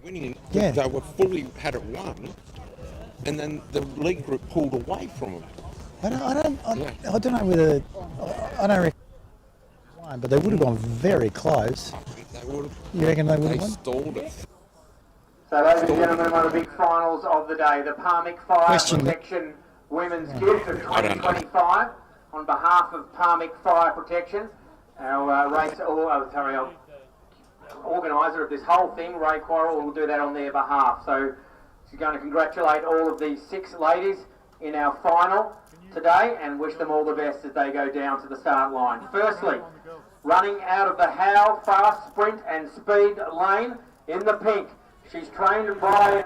winning. Yeah. They were fully had it won, and then the league group pulled away from them. I don't know whether I don't reckon they won, but they would have gone very close. I think they would have. You reckon they would They have won? stalled it. So, ladies and gentlemen, one of the big finals of the day, the Parmic Fire Question. Protection Women's Gift of 2025. On behalf of Parmic Fire Protection, our organiser of this whole thing, Ray Quarrell, will do that on their behalf. So she's going to congratulate all of these 6 ladies in our final today and wish them all the best as they go down to the start line. Firstly, running out of the Howe Fast Sprint and Speed lane in the pink. She's trained by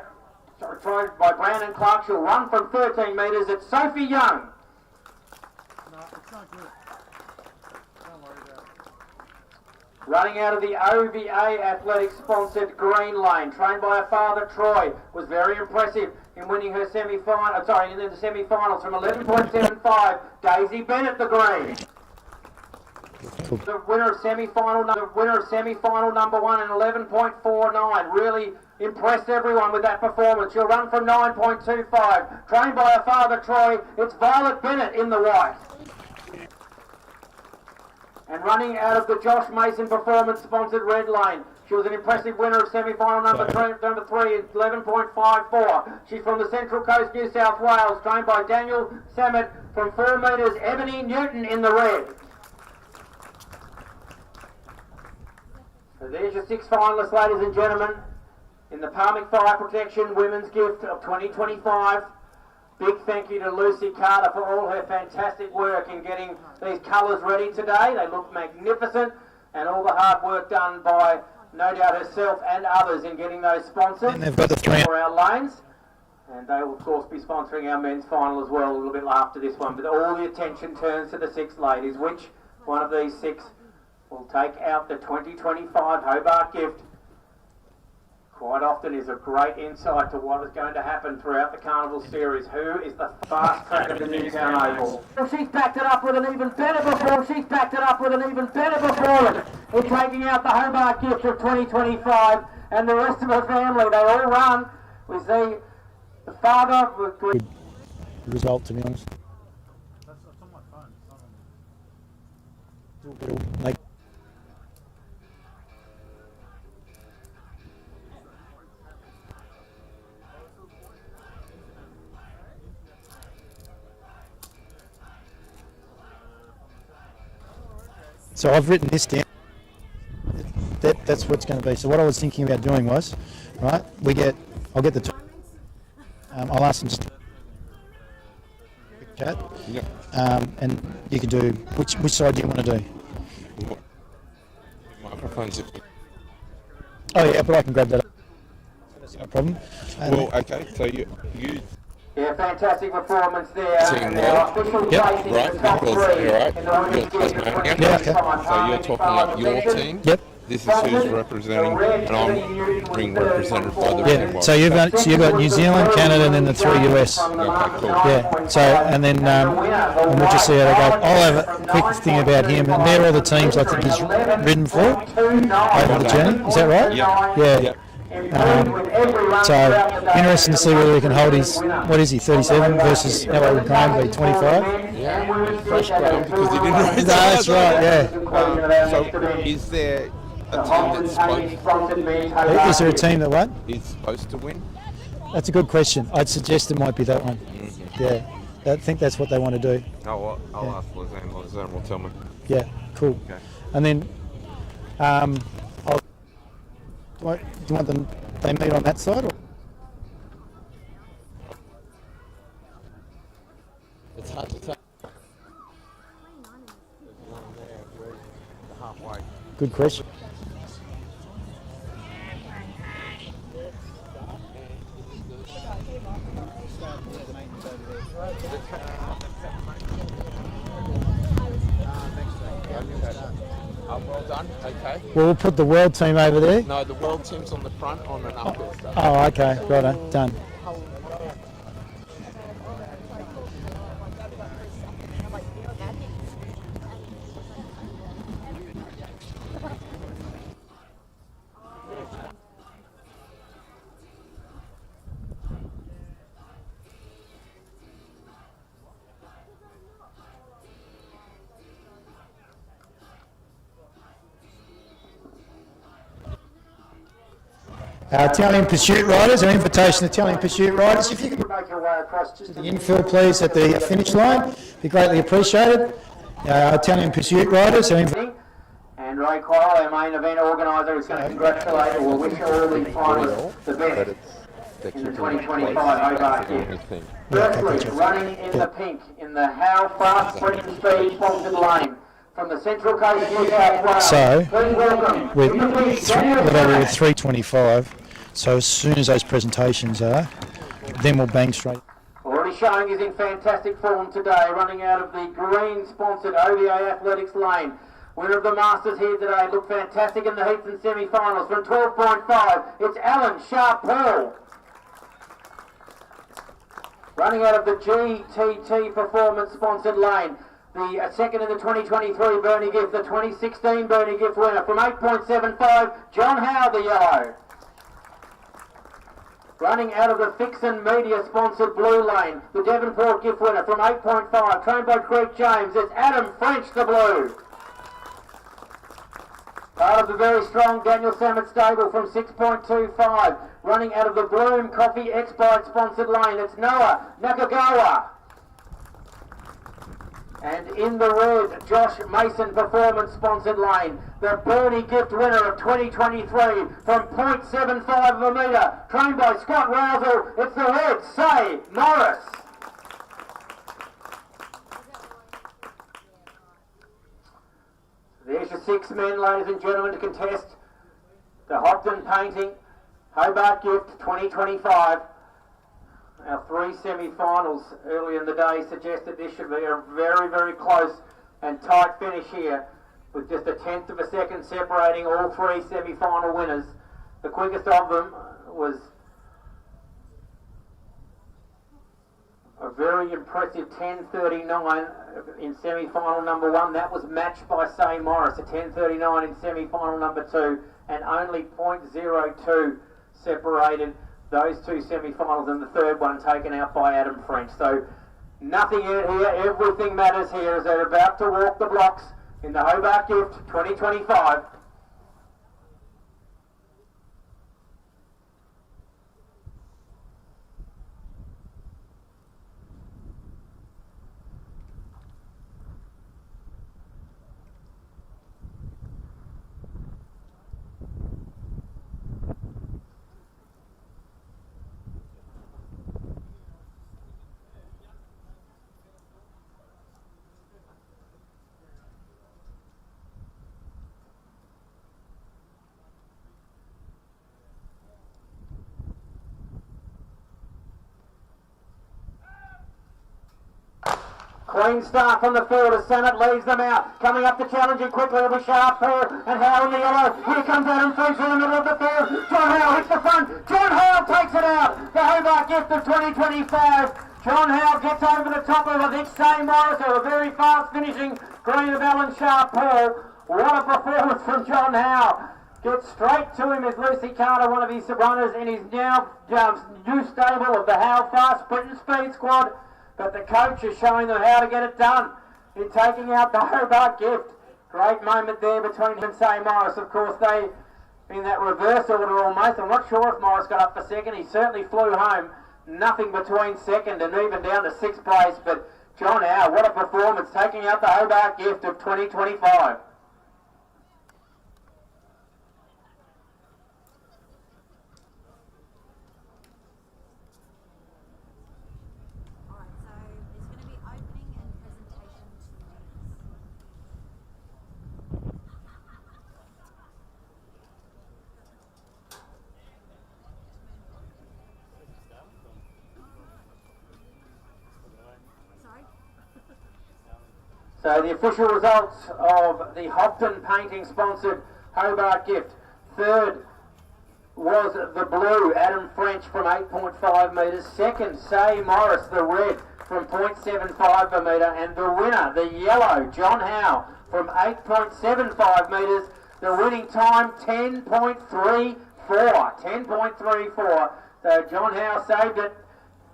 Brandon Clark. She'll run from 13 metres. It's Sophie Young. No, it's not good. Don't worry about it. Running out of the OVA Athletics sponsored green lane, trained by her father Troy, was very impressive in winning her in the semi-finals from 11.75. Daisy Bennett, the green. The winner of semi-final number 1 in 11.49. Really impressed everyone with that performance. She'll run from 9.25. Trained by her father Troy, it's Violet Bennett in the white. And running out of the Josh Mason Performance sponsored red lane, she was an impressive winner of semi-final number 3 in 11.54. She's from the Central Coast, New South Wales, trained by Daniel Samet from 4 metres, Ebony Newton in the red. So there's your 6 finalists, ladies and gentlemen, in the Parmic Fire Protection Women's Gift of 2025. Big thank you to Lucy Carter for all her fantastic work in getting these colours ready today. They look magnificent, and all the hard work done by, no doubt, herself and others in getting those sponsors And they've got the 3 for our lanes. And they will, of course, be sponsoring our men's final as well a little bit after this one. But all the attention turns to the 6 ladies. Which one of these 6 will take out the 2025 Hobart gift? Quite often is a great insight to what is going to happen throughout the Carnival series. Who is the fast track of the Newtown Oval? She's backed it up with an even better performance. In taking out the Hobart gift of 2025, and the rest of her family, they all run. We see the father with good result, to be honest. That's on my phone. It's not on Like, so I've written this down. That's what's going to be. So what I was thinking about doing was, right? I'll get the two. I'll ask them just a quick chat. Yep. And you can do which side do you want to do? Microphones. Oh yeah, but I can grab that up. That's no problem. Well, okay. So you Yeah, fantastic performance there. Team And well. our official Yep. placing Right, in the top because 3 you're right. in the women's You're gift of Tasmania. 2025 Yeah, so you're talking up your Parmic team. Yep. This is who's representing, and I'm being represented by the Yeah. Red So you've got New Zealand, Canada, and then the 3 US. Okay, cool. Yeah. So and then and we'll just see how they go. I'll have a quick thing about him, and they're all the teams I think he's ridden for over the journey. Is that right? Yeah. Yeah. Yeah. So interesting to see whether he can hold his, what is he, 37 versus Ella Graham be 25. Yeah, fresh ground because he didn't raise That's right. Yeah. So is there a team that's Is there a team that what? is supposed to win? That's a good question. I'd suggest it might be that one. Yeah. I think that's what they want to do. I'll ask Lizanne. Lizanne will tell me. Yeah. Cool. Okay. And then, do you want them? They meet on that side, or? It's hard to tell. Halfway. Good question. Well done. Okay. Well, we'll put the world team over there. No, the world team's on the front on an uphill stuff. Oh, okay. Righto. Done. Italian Pursuit riders, an invitation to Italian Pursuit riders. If you could Make your way across just the infill, please, at the finish line, be greatly appreciated. Italian Pursuit riders, and Ray Coyle, our main event organiser, is going to congratulate or wish all the finalists the best in the 2025 Hobart Gift. Firstly, running in the pink in the How Fast Sprint and Speed sponsored lane from the Central Coast New South Wales. So, please welcome with 3:25. So as soon as those presentations are, then we'll bang straight. already showing he's in fantastic form today, running out of the green sponsored OVA Athletics lane. Winner of the Masters here today, looked fantastic in the heats and semi-finals from 12.5. It's Alan Sharp-Paul. Running out of the GTT Performance sponsored lane. The second in the 2023 Bernie Gift, the 2016 Bernie Gift winner from 8.75, John Howe, the yellow. Running out of the Fixin Media sponsored blue lane, the Devonport Gift winner from 8.5, trained by Craig James, it's Adam French, the blue. Part of the very strong Daniel Samet stable from 6.25, running out of the Bloom Coffee X-Bite sponsored lane, it's Noah Nakagawa. And in the red, Josh Mason Performance sponsored lane, the Bernie Gift winner of 2023 from 0.75 of a metre, trained by Scott Rousel, it's the red, Say Morris. There's your 6 men, ladies and gentlemen, to contest the Hobart Painting Hobart Gift 2025. Our 3 semi-finals early in the day suggest that this should be a very, very close and tight finish here, with just a tenth of a second separating all 3 semi-final winners. The quickest of them was a very impressive 10:39 in semi-final number 1. That was matched by Say Morris, a 10:39 in semi-final number 2, and only 0.02 separated those 2 semi-finals, and the third one taken out by Adam French. So nothing here, everything matters here as they're about to walk the blocks in the Hobart Gift 2025. Clean start from the field as Samet leads them out. Coming up to challenging quickly will be Sharp-Paul and Howe in the yellow. Here comes Adam French in the middle of the field. John Howe hits the front. John Howe takes it out. The Hobart Gift of 2025. John Howe gets over the top of, I think, Say Morris, or a very fast finishing green of Alan Sharp-Paul. What a performance from John Howe. Gets straight to him as Lucy Carter, one of his runners in his now new stable of the How Fast Sprint and Speed squad. But the coach is showing them how to get it done in taking out the Hobart Gift. Great moment there between him and Say Morris. Of course, they in that reverse order almost. I'm not sure if Morris got up for second. He certainly flew home. Nothing between second and even down to 6th place. But John Howe, what a performance, taking out the Hobart Gift of 2025. So the official results of the Hobart Painting sponsored Hobart Gift. Third was the blue, Adam French from 8.5 metres. Second, Say Morris, the red, from 0.75 a metre. And the winner, the yellow, John Howe, from 8.75 metres. The winning time, 10.34. 10.34. So John Howe saved it.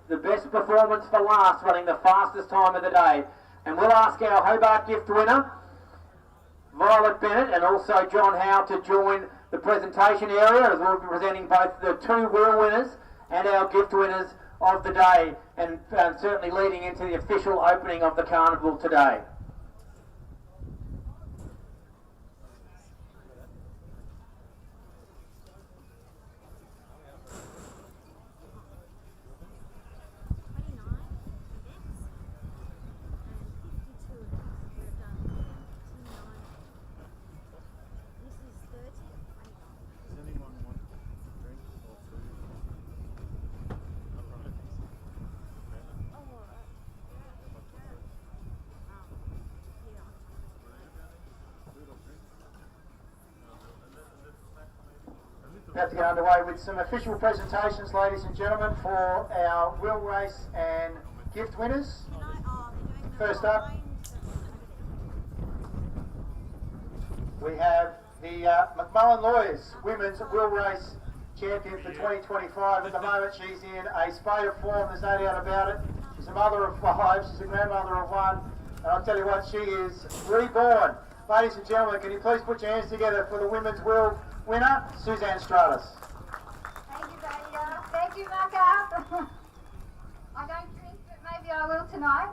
The best performance for last, running the fastest time of the day. And we'll ask our Hobart Gift winner, Violet Bennett, and also John Howe to join the presentation area, as we'll be presenting both the two wheel winners and our gift winners of the day, and certainly leading into the official opening of the carnival today. Does anyone want drink or food? About to get underway with some official presentations, ladies and gentlemen, for our wheel race and gift winners. First up, we have the McMullen Lawyers Women's Wheel Race Champion for 2025. At the moment, she's in a spate of form, there's no doubt about it. She's a mother of 5, she's a grandmother of 1, and I'll tell you what, she is reborn. Ladies and gentlemen, can you please put your hands together for the Women's Wheel winner, Suzanne Stratus. Thank you, Vadia. Thank you, Maka. I don't drink, but maybe I will tonight.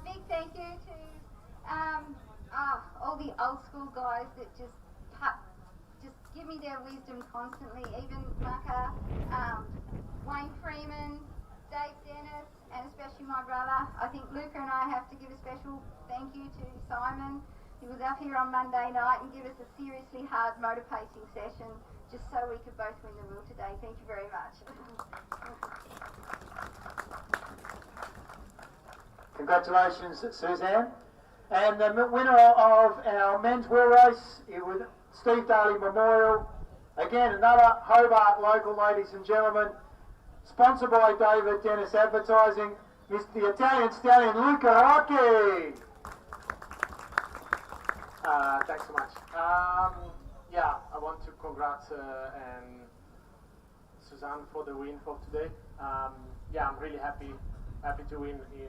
Big thank you to all the old school guys that just give me their wisdom constantly. Even Maka, Wayne Freeman, Dave Dennis, and especially my brother. I think Luca and I have to give a special thank you to Simon. He was up here on Monday night and give us a seriously hard motor pacing session just so we could both win the wheel today. Thank you very much. Congratulations, Suzanne. And the winner of our men's wheel race, it was Steve Daly Memorial. Again, another Hobart local, ladies and gentlemen. Sponsored by David Dennis Advertising, the Italian stallion Luca Rocchi. Thanks so much. Yeah, I want to congrats and Suzanne for the win for today. Yeah, I'm really happy to win in,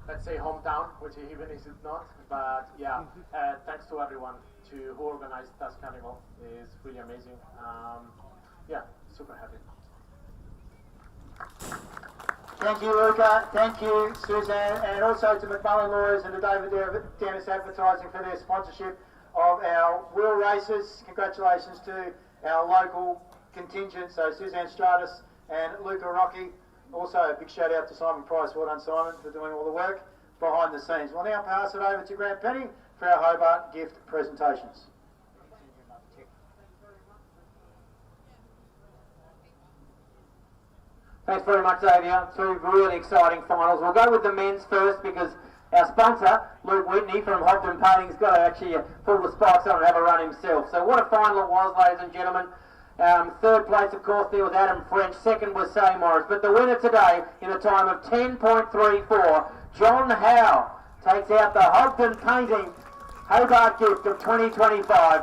let's say, hometown, which even is it not. But yeah, thanks to everyone who organized this carnival. It's really amazing. Yeah, super happy. Thank you, Luca. Thank you, Suzanne. And also to McMullen Lawyers and to David Dennis Advertising for their sponsorship of our wheel races. Congratulations to our local contingent, so Suzanne Stratus and Luca Rocchi. Also a big shout out to Simon Price. Well done, Simon, for doing all the work behind the scenes. We'll now pass it over to Grant Penny for our Hobart gift presentations. Thanks very much, Xavier. Two really exciting finals. We'll go with the men's first because our sponsor, Luke Whitney from Hobart Painting, has got to actually pull the spikes on and have a run himself. So what a final it was, ladies and gentlemen. Third place, of course, there was Adam French. Second was Say Morris. But the winner today, in a time of 10.34, John Howe takes out the Hobart Painting Hobart gift of 2025.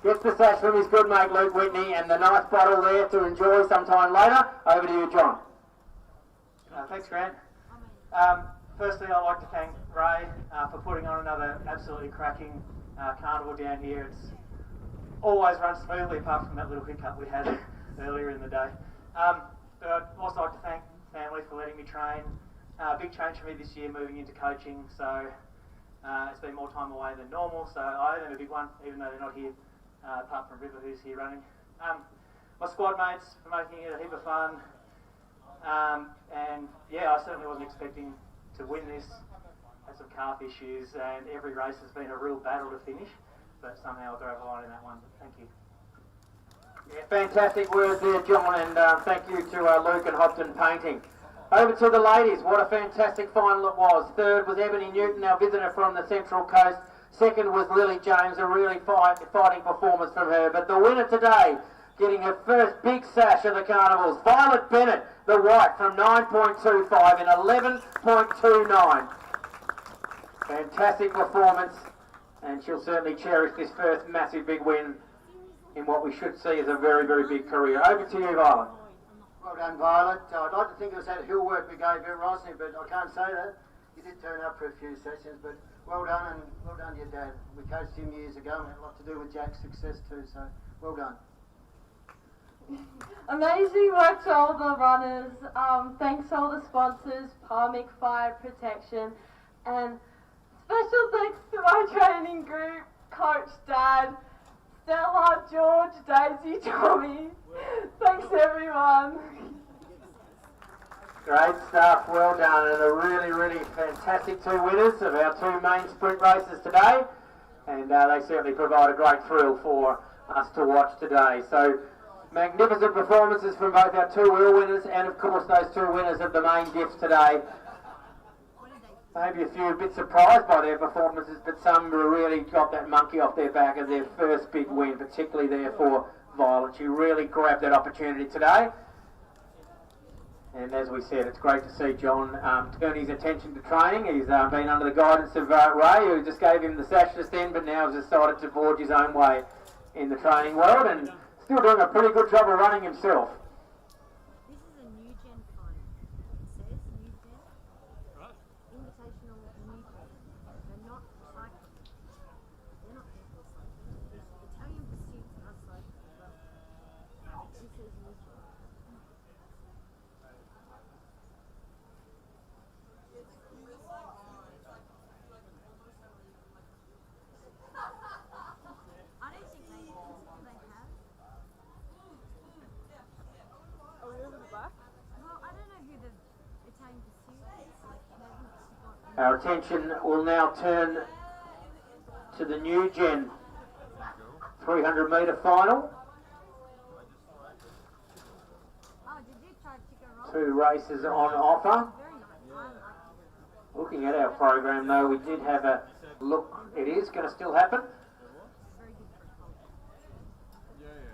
Gets the sash from his good mate Luke Whitney and the nice bottle there to enjoy sometime later. Over to you, John. Thanks, Grant. Firstly, I'd like to thank Ray for putting on another absolutely cracking carnival down here. It's always runs smoothly apart from that little hiccup we had earlier in the day. But I'd also like to thank family for letting me train. Big change for me this year moving into coaching, so it's been more time away than normal, so I owe them a big one, even though they're not here. Apart from River, who's here running. My squad mates for making it a heap of fun. And yeah, I certainly wasn't expecting to win this. Had some calf issues, and every race has been a real battle to finish. But somehow I drove a line in that one. Thank you. Yeah, fantastic words there, John, and thank you to Luke and Hobart Painting. Over to the ladies. What a fantastic final it was. Third was Ebony Newton, our visitor from the Central Coast. Second was Lily James, a really fighting performance from her. But the winner today, getting her first big sash of the carnivals, Violet Bennett, the white, from 9.25 in 11.29. Fantastic performance, and she'll certainly cherish this first massive big win in what we should see as a very, very big career. Over to you, Violet. Well done, Violet. I'd like to think it was that hill work we gave you at Rosny, but I can't say that. You did turn up for a few sessions, but well done, and well done to your dad. We coached him years ago, and it had a lot to do with Jack's success too, so well done. Amazing work to all the runners. Thanks to all the sponsors, Palmic Fire Protection, and special thanks to my training group, Coach Dad, Stella, George, Daisy, Tommy. Thanks everyone. Great stuff, well done, and a really, really fantastic two winners of our two main sprint races today, and they certainly provide a great thrill for us to watch today. So, magnificent performances from both our two wheel winners and of course those two winners of the main gift today. Maybe a few a bit surprised by their performances, but some really got that monkey off their back as their first big win, particularly there for Violet. She really grabbed that opportunity today. And as we said, it's great to see John turn his attention to training. He's been under the guidance of Ray, who just gave him the sash just then, but now has decided to forge his own way in the training world and still doing a pretty good job of running himself. This is a new gen phone. It says new gen. Right. Invitational new gen. They're not cycling. They're not people cycling. There's Italian pursuits are cycling, but this says new gen. I don't think they have. Well, I don't know who the Italian pursuit is. Like, they haven't got. Our attention will now turn to the new gen 300 metre final. Oh, did you try chicken roll? Two races on offer. Very nice. I like it. Looking at our program though, we did have a look. It is going to still happen. Very good for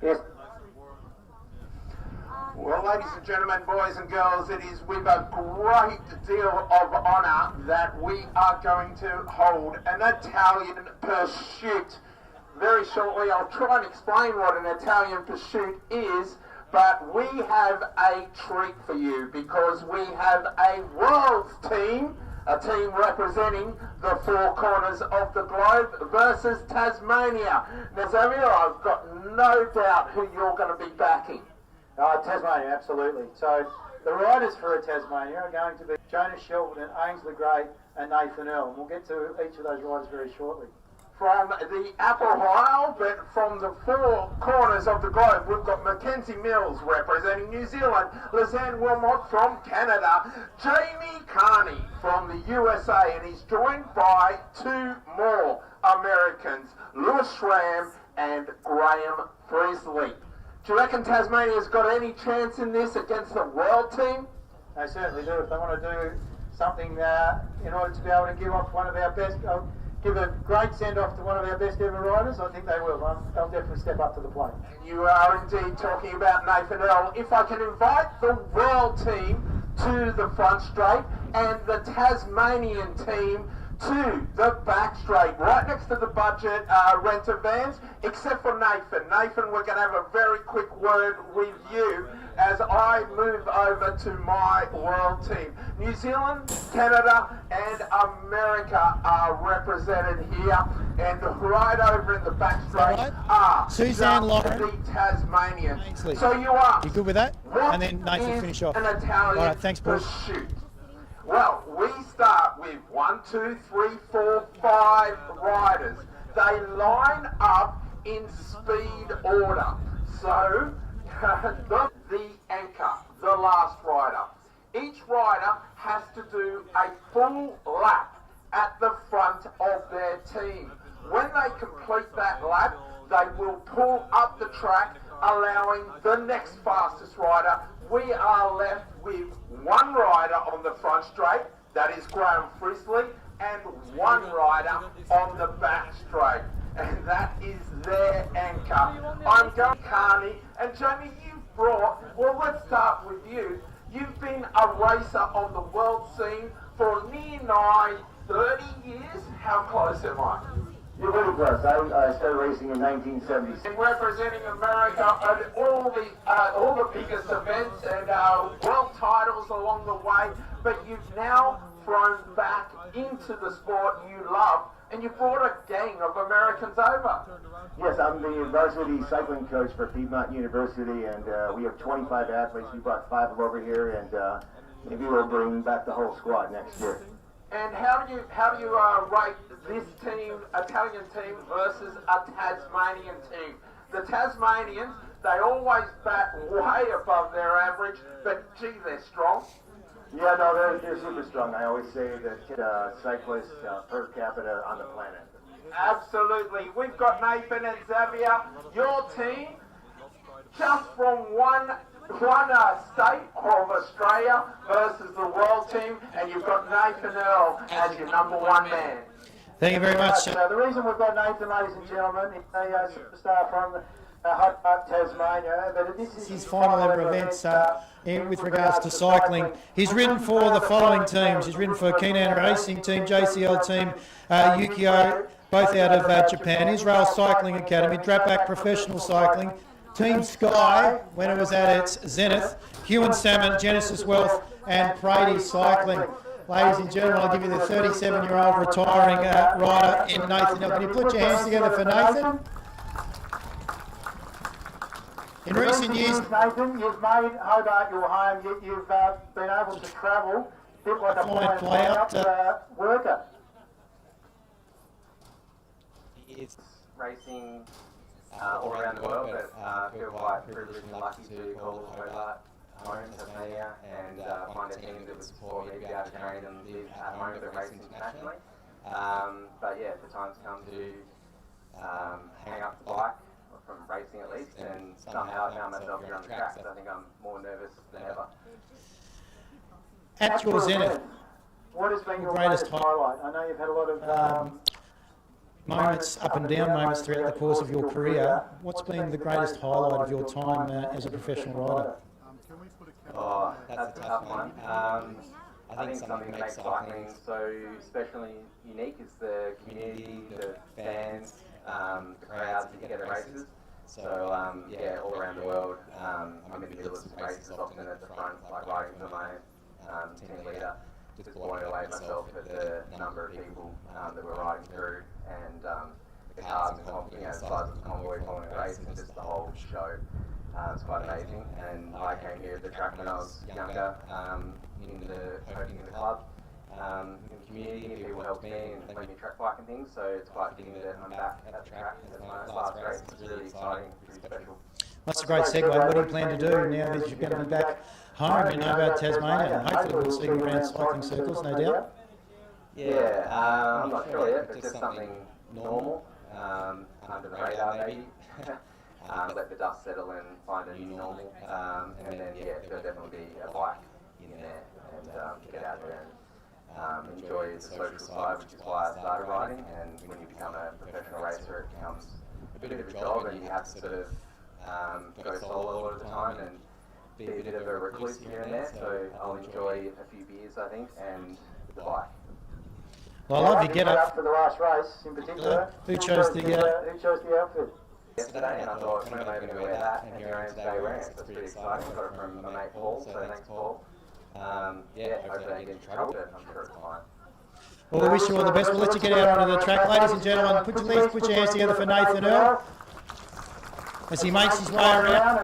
a Yes. Well, ladies and gentlemen, boys and girls, it is with a great deal of honour that we are going to hold an Italian pursuit. Very shortly, I'll try and explain what an Italian pursuit is, but we have a treat for you because we have a world's team, a team representing the four corners of the globe versus Tasmania. Now, Xavier, I've got no doubt who you're going to be backing. Tasmania, absolutely. So the riders for Tasmania are going to be Jonas Shelton, Ainsley Gray and Nathan Earl. And we'll get to each of those riders very shortly. From the Apple Isle, but from the four corners of the globe, we've got Mackenzie Mills representing New Zealand, Lizanne Wilmot from Canada, Jamie Carney from the USA, and he's joined by two more Americans, Lewis Schramm and Graham Frisley. Do you reckon Tasmania's got any chance in this against the world team? They certainly do. If they want to do something in order to be able to give off one of our best, give a great send-off to one of our best ever riders, I think they will. They'll definitely step up to the plate. You are indeed talking about Nathan Earl. If I can invite the world team to the front straight and the Tasmanian team to the back straight, right next to the budget renter vans, except for Nathan. Nathan, we're going to have a very quick word with you as I move over to my world team. New Zealand, Canada and America are represented here, and right over in the back straight are Suzanne Lauren, the Tasmanians. Ainsley. So you are. You good with that? What And then Nathan is finish off. an Italian All right, thanks, boys. pursuit? Well, we start with 1, 2, 3, 4, 5 riders. They line up in speed order. So, the anchor, the last rider. Each rider has to do a full lap at the front of their team. When they complete that lap, they will pull up the track, allowing the next fastest rider. We are left with one rider on the front straight, that is Graham Frisley, and one rider on the back straight, and that is their anchor. I'm going Carney, and Jamie, you've brought, well, let's start with you. You've been a racer on the world scene for near 30 years. How close am I? You're really close. I started racing in 1976. And representing America at all the biggest events and world titles along the way, but you've now thrown back into the sport you love, and you brought a gang of Americans over. Yes, I'm the varsity cycling coach for Piedmont University, and we have 25 athletes. We brought 5 over here, and maybe we'll bring back the whole squad next year. And how do you rate this team, Italian team, versus a Tasmanian team? The Tasmanians, they always bat way above their average, but gee, they're strong. Yeah, no, they're super strong. I always say that cyclists per capita on the planet. Absolutely. We've got Nathan and Xavier. Your team, just from one state of Australia versus the world team, and you've got Nathan Earl as your #1 man. Thank you very much. The reason we've got Nathan, ladies and gentlemen, is a superstar from Hobart, Tasmania. But this is his final ever events with regards to cycling. He's ridden for the following teams. He's ridden for Keenan Racing Team, JCL Team, Yukio, both out of Japan, Israel Cycling Academy, Drapac Professional Cycling, Team Sky, when it was at its zenith, Hewan Salmon, Genesis Wealth, and Brady Cycling. Ladies and gentlemen, I'll give you the 37-year-old retiring rider in Nathan. Now, can you put your hands together for Nathan? In recent years, Nathan, you've made Hobart your home. You've been able to travel a bit like a fly-out worker. It's racing all around the world, but I feel quite privileged and lucky to call Hobart home, Tasmania, and find a team that would support me to be able to train and live at home with the racing internationally. But yeah, the time's come to hang up the bike, from racing at least, and somehow I found myself here on the track, so I think I'm more nervous than ever. At your zenith, what has been your greatest highlight? I know you've had a lot of moments, up and down moments throughout the course of your career. What's been the greatest highlight of your time as a professional rider? Oh, that's a tough one. I think something that makes cycling so specially unique is the community, the fans, the crowds that you get at races. So yeah, all around the world, I'm in the middle of some races, often at the front, like riding for my team leader. Just blown away myself at the number of people that were riding through, and the cars and the size of the convoy following the race, and just the whole show. It's quite amazing, and I came here to the track when I was younger, coaching in the club, in the community, people helped me and let me track bike and things, so it's quite fitting that I'm back at the track as my last race. It's really exciting, pretty special. That's a great segue. What do you plan to do now that you're going to be back home in Hobart, Tasmania? And hopefully we'll see you around cycling circles, no doubt. Yeah, I'm not sure yet, but just something normal, under the radar maybe. Let the dust settle and find a new normal, and then yeah, there'll definitely be a bike in there, and get out there and enjoy the social side, which is why I started riding. And when you become a professional racer, it becomes a bit of a job, and you have to sort of go solo a lot of the time and be a bit of a recluse here and there. So I'll enjoy a few beers, I think, and the bike. Well, I love your get-up. For the last race in particular. Who chose the outfit? Yesterday, and I thought, when am I going to wear that? And here I am today wearing it, so it's pretty exciting. I got it from my mate Paul, so thanks Paul. Yeah, hopefully I don't get in trouble, but I'm sure it's fine. Well, we wish you all the best. We'll let you get out onto the track. Ladies and gentlemen, put your hands together for Nathan Earl as he makes his way around.